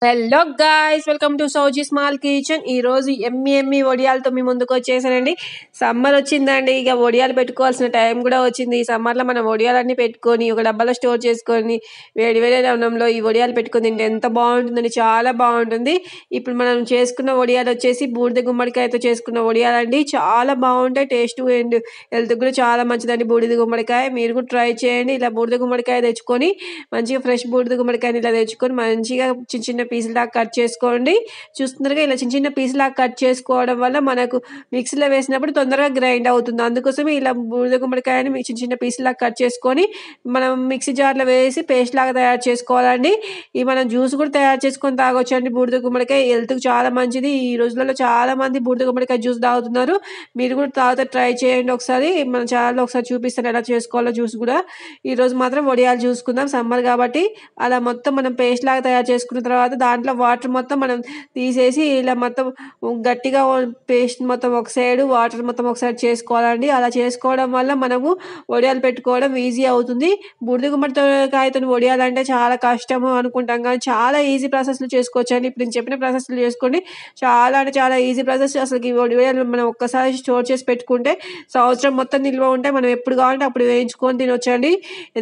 Hello guys, welcome to Souji small kitchen. ఈ రోజు ఎమ్మి వడియాలతో మీ ముందుకు వచ్చేసానండి. సమ్మర్ వచ్చిందండి, ఇక వడియాలు పెట్టుకోవాల్సిన టైం కూడా వచ్చింది. ఈ సమ్మర్లో మనం వడియాలన్నీ పెట్టుకొని ఒక డబ్బాలో స్టోర్ చేసుకొని వేడి వేడి అన్నంలో ఈ వడియాలు పెట్టుకొని తింటే ఎంత బాగుంటుందండి, చాలా బాగుంటుంది. ఇప్పుడు మనం చేసుకున్న వడియాలు వచ్చేసి బూడిద గుమ్మడికాయతో చేసుకున్న వడియాలండి. చాలా బాగుంటాయి, టేస్ట్ అండ్ హెల్త్ కూడా చాలా మంచిదండి బూడిద గుమ్మడికాయ. మీరు కూడా ట్రై చేయండి. ఇలా బూడిద గుమ్మడికాయ తెచ్చుకొని మంచిగా ఫ్రెష్ బూడిద గుమ్మడికాయని ఇలా తెచ్చుకొని మంచిగా చిన్న చిన్న పీసులాగా కట్ చేసుకోండి. చూస్తున్నారుగా, ఇలా చిన్న చిన్న పీసులాగా కట్ చేసుకోవడం వల్ల మనకు మిక్సీలో వేసినప్పుడు తొందరగా గ్రైండ్ అవుతుంది. అందుకోసమే ఇలా బూడిద గుమ్మడికాయని చిన్న చిన్న పీసులాగా కట్ చేసుకొని మనం మిక్సీ జార్లో వేసి పేస్ట్ లాగా తయారు చేసుకోవాలండి. ఈ మనం జ్యూస్ కూడా తయారు చేసుకొని తాగొచ్చు అండి. బూడిద గుమ్మడికాయ హెల్త్కి చాలా మంచిది. ఈ రోజులలో చాలా మంది బూడిద గుమ్మడికాయ జ్యూస్ తాగుతున్నారు. మీరు కూడా తాగితే ట్రై చేయండి ఒకసారి. మన ఛానల్లో ఒకసారి చూపిస్తాను ఎలా చేసుకోవాలో జ్యూస్ కూడా. ఈ రోజు మాత్రం వడియాలు చూసుకుందాం, సమ్మర్ కాబట్టి. అలా మొత్తం మనం పేస్ట్ లాగా తయారు చేసుకున్న తర్వాత దాంట్లో వాటర్ మొత్తం మనం తీసేసి ఇలా మొత్తం గట్టిగా పేస్ట్ మొత్తం ఒక సైడ్, వాటర్ మొత్తం ఒక సైడ్ చేసుకోవాలండి. అలా చేసుకోవడం వల్ల మనము వడియాలు పెట్టుకోవడం ఈజీ అవుతుంది. బూడిద గుమ్మడికాయతో వడియాలు అంటే చాలా కష్టము అనుకుంటాం, కానీ చాలా ఈజీ ప్రాసెస్లో చేసుకోవచ్చు అండి. ఇప్పుడు నేను చెప్పిన ప్రాసెస్లో చేసుకోండి, చాలా అంటే చాలా ఈజీ ప్రాసెస్. అసలు ఈ వడియాలు మనం ఒక్కసారి స్టోర్ చేసి పెట్టుకుంటే సంవత్సరం మొత్తం నిల్వ ఉంటాయి. మనం ఎప్పుడు కావాలంటే అప్పుడు వేయించుకొని తినొచ్చండి.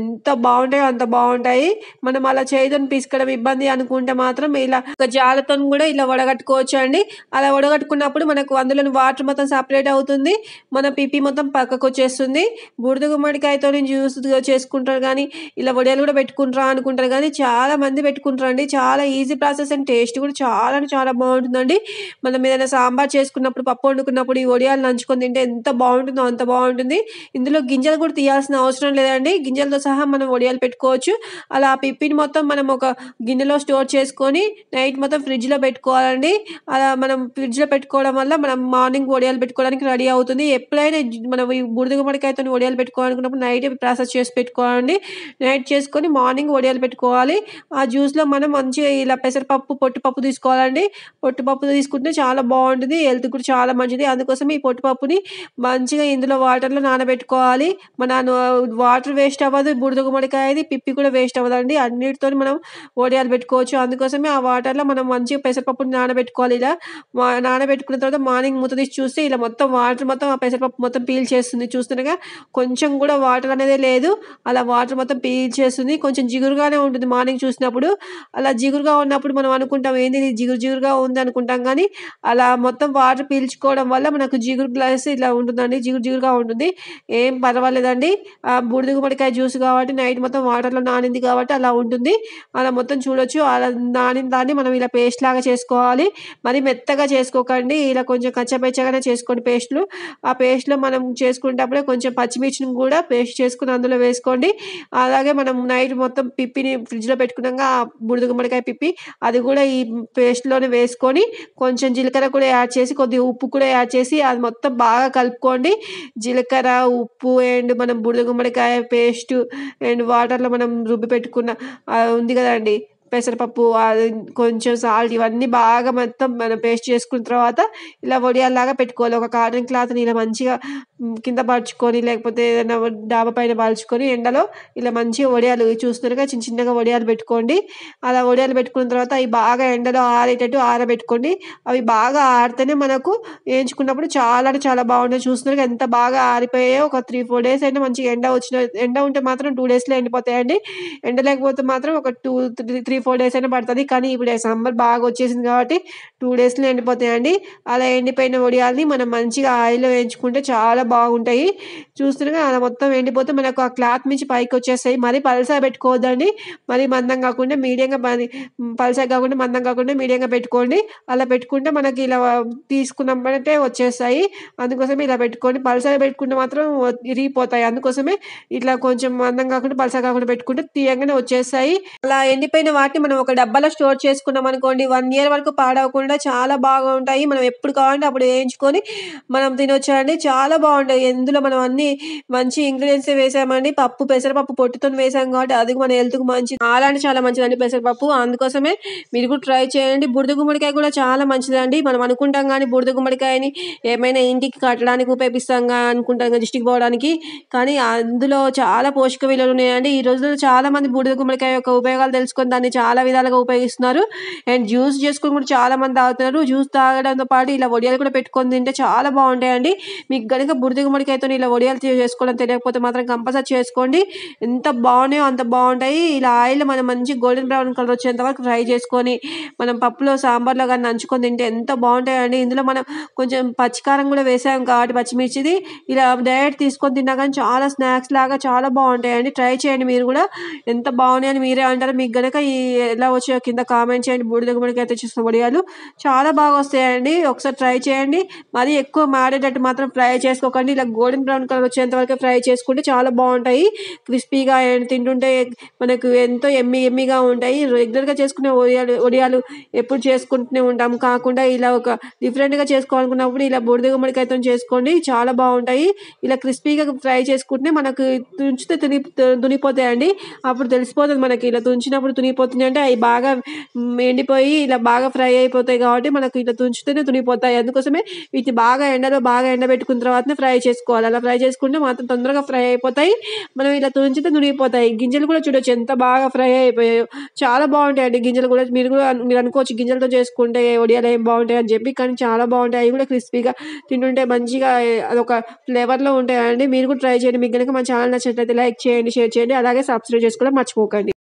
ఎంత బాగుంటాయో అంత బాగుంటాయి. మనం అలా చేయదని పిసకడం ఇబ్బంది అనుకుంటే మాత్రం ఇలా ఒక జాలతో కూడా ఇలా వడగట్టుకోవచ్చు అండి. అలా వడగట్టుకున్నప్పుడు మనకు అందులోని వాటర్ మొత్తం సపరేట్ అవుతుంది, మన పిప్పి మొత్తం పక్కకు వచ్చేస్తుంది. బూడిద గుమ్మడికాయతో జ్యూస్ చేసుకుంటారు, కానీ ఇలా వడియాలు కూడా పెట్టుకుంటారా అనుకుంటారు, కానీ చాలా మంది పెట్టుకుంటారు అండి. చాలా ఈజీ ప్రాసెస్ అండ్ టేస్ట్ కూడా చాలా అంటే చాలా బాగుంటుందండి. మనం ఏదైనా సాంబార్ చేసుకున్నప్పుడు, పప్పు వండుకున్నప్పుడు ఈ వడియాలు నంచుకొని తింటే ఎంత బాగుంటుందో అంత బాగుంటుంది. ఇందులో గింజలు కూడా తీయాల్సిన అవసరం లేదండి, గింజలతో సహా మనం వడియాలు పెట్టుకోవచ్చు. అలా ఆ పిప్పిని మొత్తం మనం ఒక గిన్నెలో స్టోర్ చేసుకొని నైట్ మొత్తం ఫ్రిడ్జ్లో పెట్టుకోవాలండి. అలా మనం ఫ్రిడ్జ్లో పెట్టుకోవడం వల్ల మనం మార్నింగ్ వడియాలు పెట్టుకోవడానికి రెడీ అవుతుంది. ఎప్పుడైనా మనం ఈ బూడిద గుమ్మడికాయతో వడియాలు పెట్టుకోవాలనుకున్నప్పుడు నైట్ ప్రాసెస్ చేసి పెట్టుకోవాలండి. నైట్ చేసుకొని మార్నింగ్ వడియాలు పెట్టుకోవాలి. ఆ జ్యూస్లో మనం మంచిగా ఇలా పెసరపప్పు, పొట్టుపప్పు తీసుకోవాలండి. పొట్టుపప్పు తీసుకుంటే చాలా బాగుంటుంది, హెల్త్ కూడా చాలా మంచిది. అందుకోసం ఈ పొట్టుపప్పుని మంచిగా ఇందులో వాటర్లో నానబెట్టుకోవాలి. మన వాటర్ వేస్ట్ అవ్వదు, బూడిద గుమ్మడికాయది పిప్పి కూడా వేస్ట్ అవ్వదండి. అన్నిటితో మనం వడియాలు పెట్టుకోవచ్చు. అందుకోసమే ఆ వాటర్లో మనం మంచిగా పెసరపప్పుని నానబెట్టుకోవాలి. ఇలా నానబెట్టుకున్న తర్వాత మార్నింగ్ మూత తీసి చూస్తే ఇలా మొత్తం వాటర్ మొత్తం ఆ పెసరపప్పు మొత్తం పీల్ చేస్తుంది. చూస్తుండగా కొంచెం కూడా వాటర్ అనేది లేదు, అలా వాటర్ మొత్తం పీల్ చేస్తుంది. కొంచెం జిగురుగానే ఉంటుంది మార్నింగ్ చూసినప్పుడు. అలా జిగురుగా ఉన్నప్పుడు మనం అనుకుంటాం ఏంది ఇది జిగురుగా ఉంది అనుకుంటాం, కానీ అలా మొత్తం వాటర్ పీల్చుకోవడం వల్ల మనకు జిగురు గ్లాస్ ఇలా ఉంటుందండి, జిగురుగా ఉంటుంది. ఏం పర్వాలేదండి. బూడిద గుమ్మడికాయ జ్యూస్ కాబట్టి నైట్ మొత్తం వాటర్లో నానింది కాబట్టి అలా ఉంటుంది. అలా మొత్తం చూడొచ్చు. అలా నానిన దాన్ని మనం ఇలా పేస్ట్ లాగా చేసుకోవాలి. మరి మెత్తగా చేసుకోకండి, ఇలా కొంచెం కచ్చపచ్చగానే చేసుకోండి పేస్ట్లు. ఆ పేస్ట్లో మనం చేసుకునేటప్పుడే కొంచెం పచ్చిమిర్చిని కూడా పేస్ట్ చేసుకుని అందులో వేసుకోండి. అలాగే మనం నైట్ మొత్తం పిప్పిని ఫ్రిడ్జ్లో పెట్టుకున్నాక ఆ బూడిద గుమ్మడికాయ పిప్పి అది కూడా ఈ పేస్ట్లోనే వేసుకొని కొంచెం జీలకర్ర కూడా యాడ్ చేసి కొద్దిగా ఉప్పు కూడా యాడ్ చేసి అది మొత్తం బాగా కలుపుకోండి. జీలకర్ర, ఉప్పు అండ్ మనం బూడిద గుమ్మడికాయ పేస్ట్ అండ్ వాటర్లో మనం రుబ్బి పెట్టుకున్న ఉంది కదండి పెసరపప్పు, అది కొంచెం సాల్ట్, ఇవన్నీ బాగా మొత్తం మనం పేస్ట్ చేసుకున్న తర్వాత ఇలా వడియాల్లాగా పెట్టుకోవాలి. ఒక కాటన్ క్లాత్ని ఇలా మంచిగా కింద పరుచుకొని లేకపోతే ఏదైనా డాబా పైన పరుచుకొని ఎండలో ఇలా మంచిగా వడియాలు చూస్తున్నారుగా చిన్న చిన్నగా వడియాలు పెట్టుకోండి. అలా వడియాలు పెట్టుకున్న తర్వాత అవి బాగా ఎండలో ఆరేటట్టు ఆరబెట్టుకోండి. అవి బాగా ఆరితేనే మనకు వేయించుకున్నప్పుడు చాలా అంటే చాలా బాగుంటుంది. చూస్తున్నారుగా ఎంత బాగా ఆరిపోయాయో. ఒక 3-4 డేస్ అయినా మంచిగా ఎండ ఉంటే మాత్రం 2 డేస్లో ఎండిపోతాయండి. ఎండ లేకపోతే మాత్రం ఒక 2-3-4 డేస్ అయినా పడుతుంది. కానీ ఇప్పుడు సమ్మర్ బాగా వచ్చేసింది కాబట్టి 2 డేస్లో ఎండిపోతాయండి. అలా ఎండిపోయిన వడియాల్ని మనం మంచిగా ఆయిల్లో వేయించుకుంటే చాలా బాగుంటాయి. చూస్తున్నారుగా అలా మొత్తం ఎండిపోతే మనకు ఆ క్లాత్ నుంచి పైకి వచ్చేస్తాయి. మరీ పలసగా పెట్టుకోవద్దండి, మరీ మందం కాకుండా మీడియంగా, పలసగా కాకుండా మందం కాకుండా మీడియంగా పెట్టుకోండి. అలా పెట్టుకుంటే మనకి ఇలా తీసుకున్నప్పుడంటే వచ్చేస్తాయి. అందుకోసమే ఇలా పెట్టుకోండి. పలసగా పెట్టుకుంటే మాత్రం ఇరిగిపోతాయి. అందుకోసమే ఇట్లా కొంచెం మందం కాకుండా పలసగా కాకుండా పెట్టుకుంటే తీయంగానే వచ్చేస్తాయి. అలా ఎండిపోయిన వాటిని మనం ఒక డబ్బాలో స్టోర్ చేసుకున్నాం అనుకోండి, 1 ఇయర్ వరకు పాడవకుండా చాలా బాగా ఉంటాయి. మనం ఎప్పుడు కావాలంటే అప్పుడు వేయించుకొని మనం తినొచ్చండి. చాలా బాగుంటాయి. ఇందులో మనం అన్ని మంచి ఇంగ్రీడియంట్స్ వేసామండి. పప్పు, పెసరపప్పు పొట్టుతో వేసాం కాబట్టి అది మన హెల్త్కి మంచిది, చాలా అంటే చాలా మంచిదండి పెసరపప్పు. అందుకోసమే మీరు కూడా ట్రై చేయండి. బూడిద గుమ్మడికాయ కూడా చాలా మంచిదండి. మనం అనుకుంటాం కానీ బూడిద గుమ్మడికాయని ఏమైనా ఇంటికి కట్టడానికి ఉపయోగిస్తాం అనుకుంటాం, దిష్టికి పోవడానికి, కానీ అందులో చాలా పోషక విలువలు ఉన్నాయండి. ఈ రోజుల్లో చాలా మంది బూడిద గుమ్మడికాయ యొక్క ఉపయోగాలు తెలుసుకొని దాన్ని చాలా విధాలుగా ఉపయోగిస్తున్నారు. అండ్ జ్యూస్ చేసుకొని కూడా చాలా మంది తాగుతున్నారు. జ్యూస్ తాగడంతో పాటు ఇలా వడియాలు కూడా పెట్టుకొని తింటే చాలా బాగుంటాయండి. మీకు గనుక బూడిద గుమ్మడికాయతో ఇలా వడియాలు చేసుకోవడం తెలియకపోతే మాత్రం కంపల్సరీ చేసుకోండి. ఎంత బాగున్నాయో అంత బాగుంటాయి. ఇలా ఆయిల్ మనం మంచి గోల్డెన్ బ్రౌన్ కలర్ వచ్చేంత వరకు ఫ్రై చేసుకొని మనం పప్పులో సాంబార్లో కానీ నంచుకొని తింటే ఎంత బాగుంటాయండి. ఇందులో మనం కొంచెం పచ్చికారం కూడా వేసాం కాబట్టి పచ్చిమిర్చిది ఇలా డైరెక్ట్ తీసుకొని తిన్నా కానీ చాలా స్నాక్స్ లాగా చాలా బాగుంటాయండి. ట్రై చేయండి మీరు కూడా. ఎంత బాగున్నాయని మీరే అంటారు. మీకు గనక ఈ ఎలా వచ్చాయో కింద కామెంట్ చేయండి. బూడిద గుమ్మడికాయతో చేసిన వడియాలు చాలా బాగా వస్తాయండి. ఒకసారి ట్రై చేయండి. మరి ఎక్కువ మాడేటట్టు మాత్రం ఫ్రై చేసుకోకండి. ఇలా గోల్డెన్ బ్రౌన్ కలర్ వచ్చేంత వరకు ఫ్రై చేసుకుంటే చాలా బాగుంటాయి. క్రిస్పీగా తింటుంటే మనకు ఎంతో ఎమ్మిగా ఉంటాయి. రెగ్యులర్గా చేసుకునే వడియాలు ఎప్పుడు చేసుకుంటూనే ఉంటాం కాకుండా ఇలా ఒక డిఫరెంట్గా చేసుకోవాలనుకున్నప్పుడు ఇలా బూడిద గుమ్మడికాయతో చేసుకోండి. చాలా బాగుంటాయి. ఇలా క్రిస్పీగా ఫ్రై చేసుకుంటే మనకు తుంచితే తునిపోతాయండి. అప్పుడు తెలిసిపోతుంది మనకి. ఇలా తుంచినప్పుడు తునిపోతుంది అంటే అవి బాగా ఎండిపోయి ఇలా బాగా ఫ్రై అయిపోతాయి కాబట్టి మనకు ఇలా తుంచితేనే తునిపోతాయి. అందుకోసమే వీటిని బాగా ఎండబెట్టుకున్న తర్వాతనే ఫ్రై చేసుకోవాలి. అలా ఫ్రై చేసుకుంటే మాత్రం తొందరగా ఫ్రై అయిపోతాయి. మనం ఇలా తుంచితే తునిగిపోతాయి. గింజలు కూడా చూడొచ్చు ఎంత బాగా ఫ్రై అయిపోయాయో. చాలా బాగుంటాయండి గింజలు కూడా. మీరు అనుకోవచ్చు గింజలతో చేసుకుంటే వడియాలు ఏం బాగుంటాయి అని చెప్పి, కానీ చాలా బాగుంటాయి. అవి కూడా క్రిస్పీగా తింటుంటే మంచిగా అదొక ఫ్లేవర్లో ఉంటాయండి. మీరు కూడా ట్రై చేయండి. మీకు కనుక మా ఛానల్ నచ్చినట్లయితే లైక్ చేయండి, షేర్ చేయండి, అలాగే సబ్స్క్రైబ్ చేసుకోవడం మర్చిపోకండి.